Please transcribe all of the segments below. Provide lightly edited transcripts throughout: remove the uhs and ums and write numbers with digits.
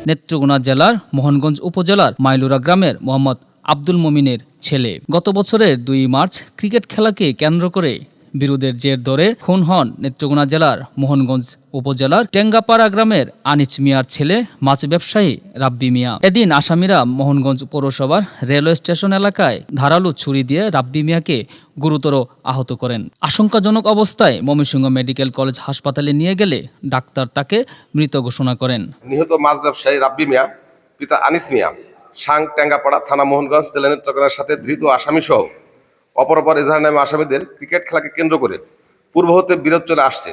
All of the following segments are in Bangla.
নেত্রকোনা জেলার মোহনগঞ্জ উপজেলার মাইলুরা গ্রামের মোহাম্মদ আব্দুল মমিনের ছেলে। গত বছরের 2 মার্চ ক্রিকেট খেলাকে কেন্দ্র করে বিরোধের জের ধরে খুন হন নেত্রকোনা জেলার মোহনগঞ্জ উপজেলার টেঙ্গাপাড়া গ্রামের আনিস মিয়ার ছেলে মাছ ব্যবসায়ী রাব্বি মিয়া। এদিন আসামিরা মোহনগঞ্জ পৌরসভার রেলওয়ে স্টেশন এলাকায় ধারালো ছুরি দিয়ে রাব্বি মিয়াকে গুরুতর আহত করেন। আশঙ্কাজনক অবস্থায় ময়মনসিংহ মেডিকেল কলেজ হাসপাতালে নিয়ে গেলে ডাক্তার তাকে মৃত ঘোষণা করেন। নিহত মাছ ব্যবসায়ী রাব্বি মিয়া পিতা আনিস মিয়া সাং টেঙ্গাপাড়া থানা মোহনগঞ্জ জেলা নেত্রকোনার সাথে ধৃত আসামি সহ অপরাপর এজাহার নামে আসামিদের ক্রিকেট খেলাকে কেন্দ্র করে পূর্ব হতে বিরোধ চলে আসছে।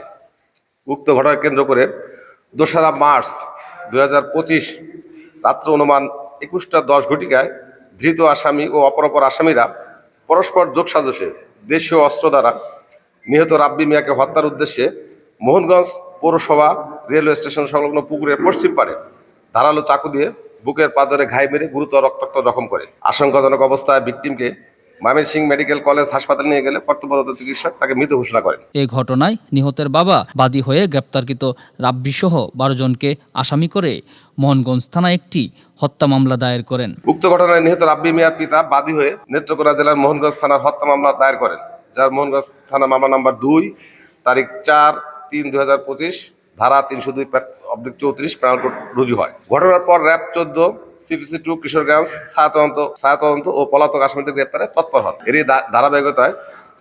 উক্ত ঘটনাকে কেন্দ্র করে 2রা মার্চ 2025 রাত্র অনুমান 21:10 ঘটিকায় ধৃত আসামি ও অপরাপর আসামিরা পরস্পর যোগসাজশে দেশীয় অস্ত্র দ্বারা নিহত রাব্বি মিয়াকে হত্যার উদ্দেশ্যে মোহনগঞ্জ পৌরসভা রেলওয়ে স্টেশন সংলগ্ন পুকুরের পশ্চিম পাড়ে ধারালো চাকু দিয়ে বুকের পাঁজরে ঘাই মেরে গুরুতর রক্তাক্ত জখম করে। আশঙ্কাজনক অবস্থায় ভিকটিমকে ময়মনসিংহ মেডিকেল কলেজ হাসপাতালে নিয়ে গেলে কর্তব্যরত চিকিৎসক তাকে মৃত ঘোষণা করেন। এই ঘটনায় নিহতের বাবা বাদী হয়ে গ্রেপ্তারকৃত রাব্বি সহ 12 জনকে আসামি করে মোহনগঞ্জ থানায় একটি হত্যা মামলা দায়ের করেন। উক্ত ঘটনায় নিহত রাব্বি মিয়ার পিতা বাদী হয়ে নেত্রকোনা জেলার মোহনগঞ্জ থানার হত্যা মামলা দায়ের করেন, যার মোহনগঞ্জ থানা মামলা নম্বর 2 তারিখ 4-3-2025 ধারা 302/34 পেনাল কোড রুজু হয়। ঘটনার পর র্যাব 14 CPC 2 কিশোরগঞ্জ ছায়াতদন্ত ও পলাতক আসামিদের গ্রেপ্তারে তৎপর হন। এরই ধারাবাহিকতায়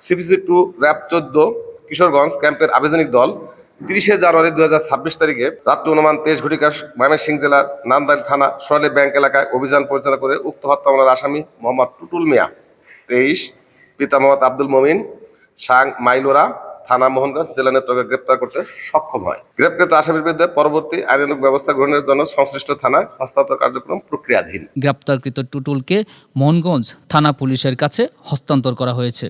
CPC 2 র্যাব 14 কিশোরগঞ্জ ক্যাম্পের আবেদনিক দল 30 জানুয়ারি 2026 তারিখে রাত্র অনুমান 23 ঘটিকার ময়মনসিংহ জেলার নান্দাইল থানা সোনালী ব্যাংক এলাকায় অভিযান পরিচালনা করে উক্ত হত্যা মামলার আসামি মোহাম্মদ টুটুল মিয়া 23 পিতা মোহাম্মদ আব্দুল মমিন সাং মাইলুরা থানা মোহনগঞ্জ জেলা নেত্রকোনা গ্রেপ্তার করতে সক্ষম হয়। গ্রেপ্তারকৃত আসামির বিরুদ্ধে পরবর্তী আইনানুগ ব্যবস্থা গ্রহণের জন্য সংশ্লিষ্ট থানায় হস্তান্তর কার্যক্রম প্রক্রিয়াধীন। গ্রেপ্তারকৃত টুটুলকে মোহনগঞ্জ থানা পুলিশের কাছে হস্তান্তর করা হয়েছে।